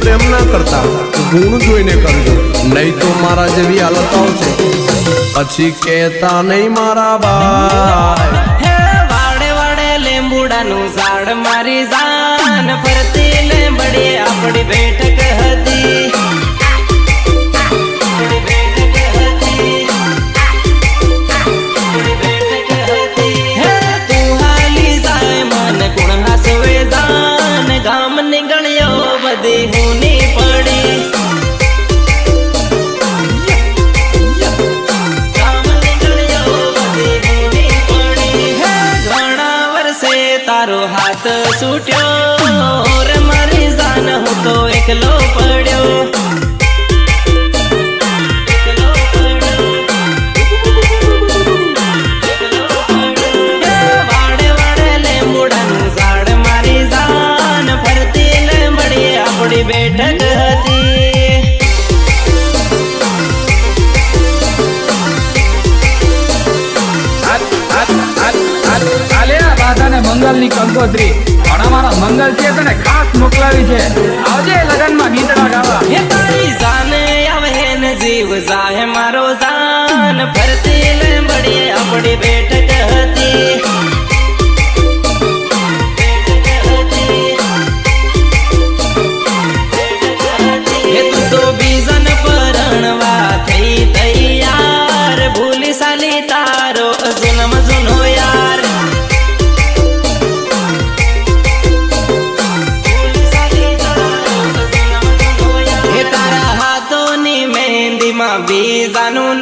પ્રેમ ના કરતા ગુણ જોઈને કરજો, નહીં તો મારા જેવી હાલત આવશે પછી કહેતા નહીં મારા ભાઈ. હે વાડે વાડે લીંબુડાનું ઝાડ મારી જાન ફરતી લીંબડી આપણી બેઠક હતી. ગામ નીકળ્યો બધી હુની પડી. ગામ નીકળ્યો બધી હુની પડી. હે ઘણા વર્ષે તારો હાથ છૂટ્યો રે મારી જાન હું તો એકલો પડ્યો. બેઠક હતી. મંગલ ની કંકોત્રી પણ અમારા મંગલ છે તને ખાસ મોકલાવી છે. આવજે લગન માં ગીતડા ગાવા. હે તારી જાને આવે ને જીવ જાહે મારો જાન ફરતી લીંબડી આપણી બેઠક હતી. બીજાનું